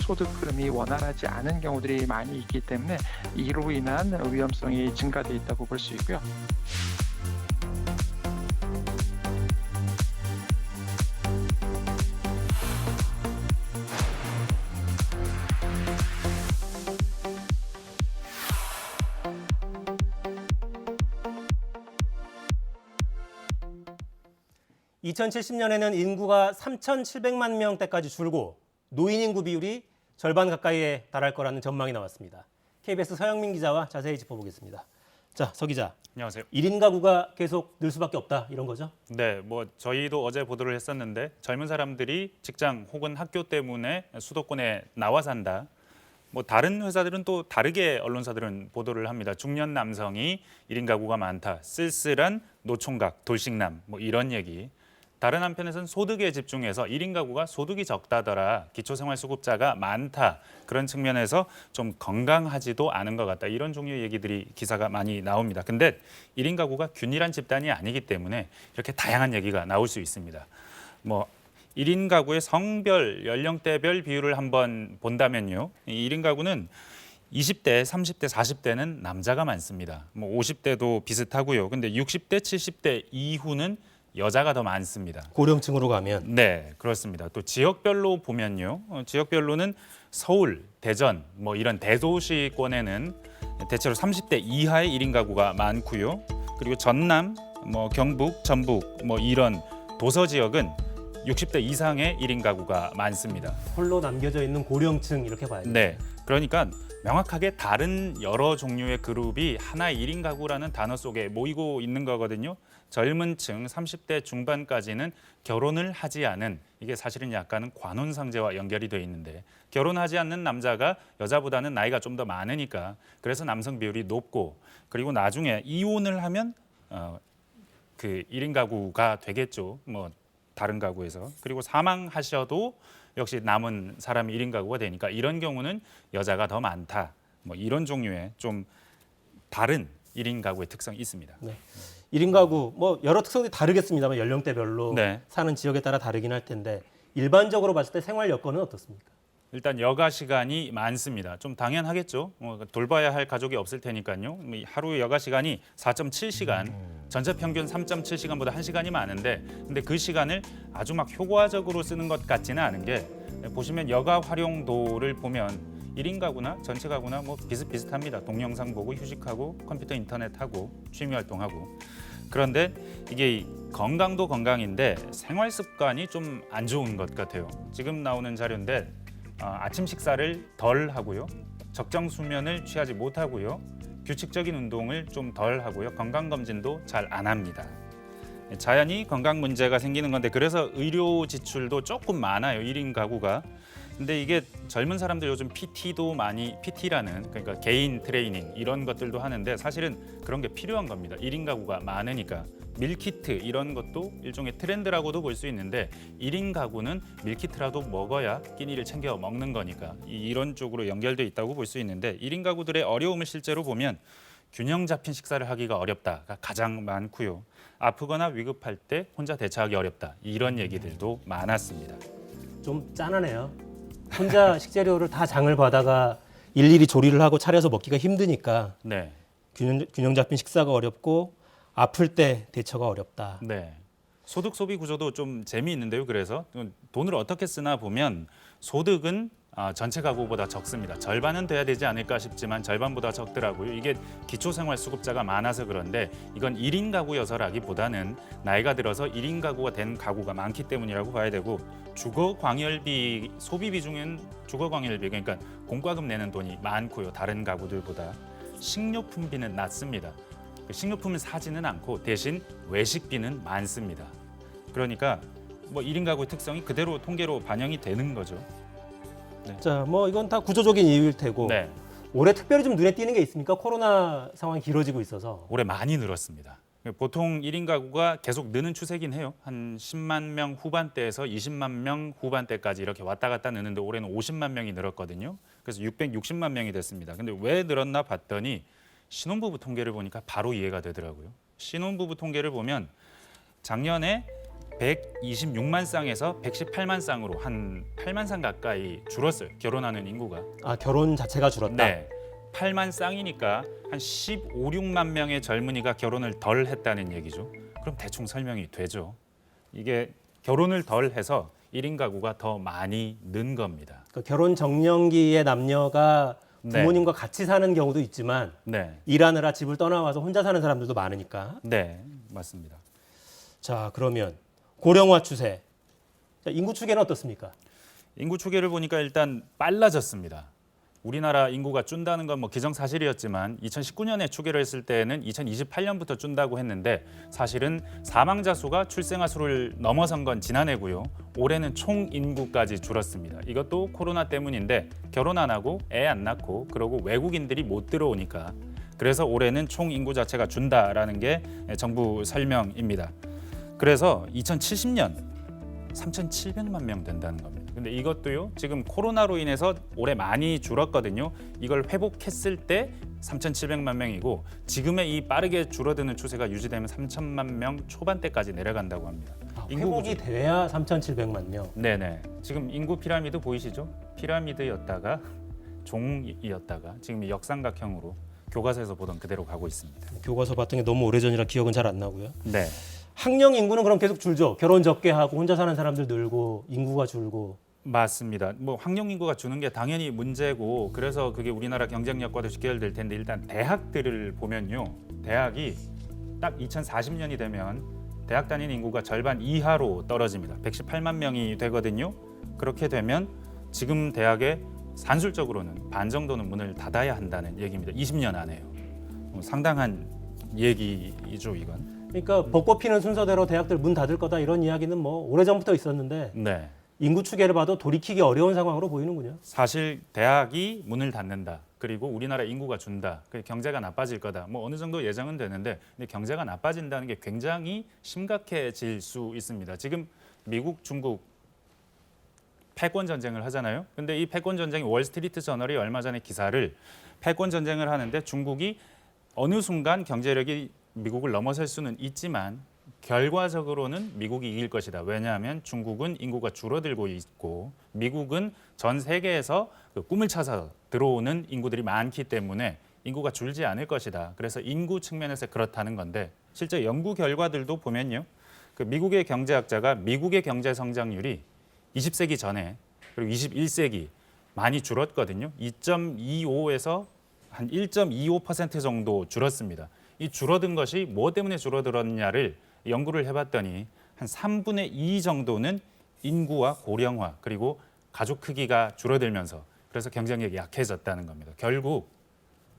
소득 흐름이 원활하지 않은 경우들이 많이 있기 때문에 이로 인한 위험성이 증가돼 있다고 볼 수 있고요. 2070년에는 인구가 3,700만 명대까지 줄고 노인 인구 비율이 절반 가까이에 달할 거라는 전망이 나왔습니다. KBS 서영민 기자와 자세히 짚어보겠습니다. 자, 서 기자. 안녕하세요. 1인 가구가 계속 늘 수밖에 없다 이런 거죠? 네, 저희도 어제 보도를 했었는데 젊은 사람들이 직장 혹은 학교 때문에 수도권에 나와 산다. 다른 회사들은 또 다르게 언론사들은 보도를 합니다. 중년 남성이 1인 가구가 많다. 쓸쓸한 노총각, 돌싱남 이런 얘기. 다른 한편에서는 소득에 집중해서 1인 가구가 소득이 적다더라. 기초생활수급자가 많다. 그런 측면에서 좀 건강하지도 않은 것 같다. 이런 종류의 얘기들이 기사가 많이 나옵니다. 근데 1인 가구가 균일한 집단이 아니기 때문에 이렇게 다양한 얘기가 나올 수 있습니다. 1인 가구의 성별, 연령대별 비율을 한번 본다면요. 이 1인 가구는 20대, 30대, 40대는 남자가 많습니다. 50대도 비슷하고요. 근데 60대, 70대 이후는 여자가 더 많습니다. 고령층으로 가면? 네, 그렇습니다. 또 지역별로 보면요. 지역별로는 서울, 대전, 이런 대도시권에는 대체로 30대 이하의 1인 가구가 많고요. 그리고 전남, 경북, 전북, 이런 도서 지역은 60대 이상의 1인 가구가 많습니다. 홀로 남겨져 있는 고령층 이렇게 봐야죠. 네, 그러니까 명확하게 다른 여러 종류의 그룹이 하나의 1인 가구라는 단어 속에 모이고 있는 거거든요. 젊은 층 30대 중반까지는 결혼을 하지 않은, 이게 사실은 약간은 관혼상제와 연결이 돼 있는데, 결혼하지 않는 남자가 여자보다는 나이가 좀 더 많으니까 그래서 남성 비율이 높고, 그리고 나중에 이혼을 하면 그 1인 가구가 되겠죠. 다른 가구에서. 그리고 사망하셔도 역시 남은 사람이 1인 가구가 되니까 이런 경우는 여자가 더 많다. 이런 종류의 좀 다른 1인 가구의 특성이 있습니다. 네. 1인 가구 여러 특성이 다르겠습니다만 연령대별로 네. 사는 지역에 따라 다르긴 할 텐데 일반적으로 봤을 때 생활 여건은 어떻습니까? 일단 여가 시간이 많습니다. 좀 당연하겠죠. 돌봐야 할 가족이 없을 테니까요. 하루 여가 시간이 4.7시간, 전체 평균 3.7시간보다 1시간이 많은데, 근데 그 시간을 아주 막 효과적으로 쓰는 것 같지는 않은 게, 보시면 여가 활용도를 보면 1인 가구나 전체 가구나 비슷비슷합니다. 동영상 보고 휴식하고 컴퓨터 인터넷하고 취미 활동하고. 그런데 이게 건강도 건강인데 생활 습관이 좀 안 좋은 것 같아요. 지금 나오는 자료인데 아침 식사를 덜 하고요. 적정 수면을 취하지 못하고요. 규칙적인 운동을 좀 덜 하고요. 건강검진도 잘 안 합니다. 자연히 건강 문제가 생기는 건데, 그래서 의료 지출도 조금 많아요. 1인 가구가. 근데 이게 젊은 사람들 요즘 PT라는, 그러니까 개인 트레이닝 이런 것들도 하는데 사실은 그런 게 필요한 겁니다. 1인 가구가 많으니까. 밀키트 이런 것도 일종의 트렌드라고도 볼 수 있는데, 1인 가구는 밀키트라도 먹어야 끼니를 챙겨 먹는 거니까 이런 쪽으로 연결돼 있다고 볼 수 있는데, 1인 가구들의 어려움을 실제로 보면 균형 잡힌 식사를 하기가 어렵다가 가장 많고요. 아프거나 위급할 때 혼자 대처하기 어렵다. 이런 얘기들도 많았습니다. 좀 짠하네요. 혼자 식재료를 다 장을 봐다가 일일이 조리를 하고 차려서 먹기가 힘드니까 네. 균형 잡힌 식사가 어렵고 아플 때 대처가 어렵다. 네. 소득 소비 구조도 좀 재미있는데요. 그래서 돈을 어떻게 쓰나 보면 소득은 전체 가구보다 적습니다. 절반은 돼야 되지 않을까 싶지만 절반보다 적더라고요. 이게 기초생활수급자가 많아서 그런데 이건 1인 가구여서라기보다는 나이가 들어서 1인 가구가 된 가구가 많기 때문이라고 봐야 되고, 주거광열비 소비 비중은 주거광열비, 그러니까 공과금 내는 돈이 많고요. 다른 가구들보다. 식료품비는 낮습니다. 식료품을 사지는 않고 대신 외식비는 많습니다. 그러니까 1인 가구의 특성이 그대로 통계로 반영이 되는 거죠. 네. 자, 이건 다 구조적인 이유일 테고 네. 올해 특별히 좀 눈에 띄는 게 있습니까? 코로나 상황이 길어지고 있어서. 올해 많이 늘었습니다. 보통 1인 가구가 계속 느는 추세긴 해요. 한 10만 명 후반대에서 20만 명 후반대까지 이렇게 왔다 갔다 느는데 올해는 50만 명이 늘었거든요. 그래서 660만 명이 됐습니다. 근데 왜 늘었나 봤더니 신혼부부 통계를 보니까 바로 이해가 되더라고요. 신혼부부 통계를 보면 작년에 126만 쌍에서 118만 쌍으로 한 8만 쌍 가까이 줄었어요. 결혼하는 인구가. 아, 결혼 자체가 줄었다. 네. 8만 쌍이니까 한 15, 6만 명의 젊은이가 결혼을 덜 했다는 얘기죠. 그럼 대충 설명이 되죠. 이게 결혼을 덜 해서 1인 가구가 더 많이 는 겁니다. 그러니까 결혼 정년기의 남녀가 부모님과 같이 사는 경우도 있지만 네. 일하느라 집을 떠나와서 혼자 사는 사람들도 많으니까. 네, 맞습니다. 자, 그러면 고령화 추세. 자, 인구 추계는 어떻습니까? 인구 추계를 보니까 일단 빨라졌습니다. 우리나라 인구가 준다는 건 뭐 기정사실이었지만 2019년에 추계를 했을 때는 2028년부터 준다고 했는데 사실은 사망자 수가 출생아 수를 넘어선 건 지난해고요. 올해는 총 인구까지 줄었습니다. 이것도 코로나 때문인데 결혼 안 하고 애 안 낳고 그러고 외국인들이 못 들어오니까 그래서 올해는 총 인구 자체가 준다라는 게 정부 설명입니다. 그래서 2070년 3,700만 명 된다는 겁니다. 근데 이것도요. 지금 코로나로 인해서 올해 많이 줄었거든요. 이걸 회복했을 때 3,700만 명이고 지금의 이 빠르게 줄어드는 추세가 유지되면 3,000만 명 초반대까지 내려간다고 합니다. 회복이 돼야 3,700만 명. 네네. 지금 인구 피라미드 보이시죠? 피라미드였다가 종이었다가 지금 이 역삼각형으로 교과서에서 보던 그대로 가고 있습니다. 교과서 봤던 게 너무 오래전이라 기억은 잘 안 나고요. 네. 학령 인구는 그럼 계속 줄죠. 결혼 적게 하고 혼자 사는 사람들 늘고 인구가 줄고. 맞습니다. 뭐 학령 인구가 주는 게 당연히 문제고 그래서 그게 우리나라 경쟁력과도 직결될 텐데 일단 대학들을 보면요. 대학이 딱 2040년이 되면 대학 다니는 인구가 절반 이하로 떨어집니다. 118만 명이 되거든요. 그렇게 되면 지금 대학에 산술적으로는 반 정도는 문을 닫아야 한다는 얘기입니다. 20년 안에요. 상당한 얘기이죠, 이건. 그러니까 벚꽃 피는 순서대로 대학들 문 닫을 거다 이런 이야기는 뭐 오래전부터 있었는데 네. 인구 추계를 봐도 돌이키기 어려운 상황으로 보이는군요. 사실 대학이 문을 닫는다. 그리고 우리나라 인구가 준다. 경제가 나빠질 거다. 뭐 어느 정도 예상은 되는데 근데 경제가 나빠진다는 게 굉장히 심각해질 수 있습니다. 지금 미국, 중국 패권 전쟁을 하잖아요. 근데 이 패권 전쟁이 월스트리트 저널이 얼마 전에 기사를 패권 전쟁을 하는데 중국이 어느 순간 경제력이 미국을 넘어설 수는 있지만 결과적으로는 미국이 이길 것이다. 왜냐하면 중국은 인구가 줄어들고 있고 미국은 전 세계에서 그 꿈을 찾아 들어오는 인구들이 많기 때문에 인구가 줄지 않을 것이다. 그래서 인구 측면에서 그렇다는 건데 실제 연구 결과들도 보면요. 그 미국의 경제학자가 미국의 경제 성장률이 20세기 전에 그리고 21세기 많이 줄었거든요. 2.25에서 한 1.25% 정도 줄었습니다. 이 줄어든 것이 뭐 때문에 줄어들었냐를 연구를 해봤더니 한 3분의 2 정도는 인구와 고령화 그리고 가족 크기가 줄어들면서 그래서 경쟁력이 약해졌다는 겁니다. 결국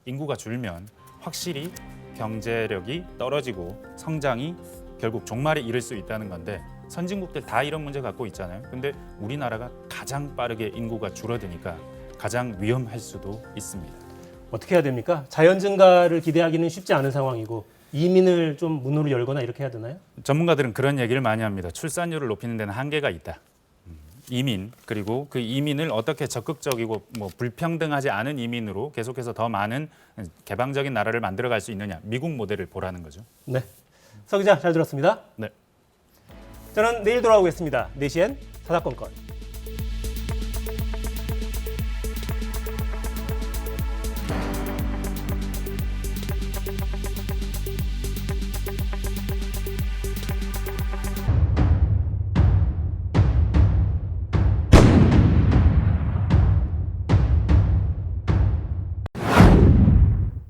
인구가 줄면 확실히 경제력이 떨어지고 성장이 결국 종말에 이를 수 있다는 건데 선진국들 다 이런 문제 갖고 있잖아요. 근데 우리나라가 가장 빠르게 인구가 줄어드니까 가장 위험할 수도 있습니다. 어떻게 해야 됩니까? 자연 증가를 기대하기는 쉽지 않은 상황이고 이민을 좀 문으로 열거나 이렇게 해야 되나요? 전문가들은 그런 얘기를 많이 합니다. 출산율을 높이는 데는 한계가 있다. 이민 그리고 그 이민을 어떻게 적극적이고 뭐 불평등하지 않은 이민으로 계속해서 더 많은 개방적인 나라를 만들어갈 수 있느냐. 미국 모델을 보라는 거죠. 네. 서 기자 잘 들었습니다. 네. 저는 내일 돌아오겠습니다. 4시엔 사사건건.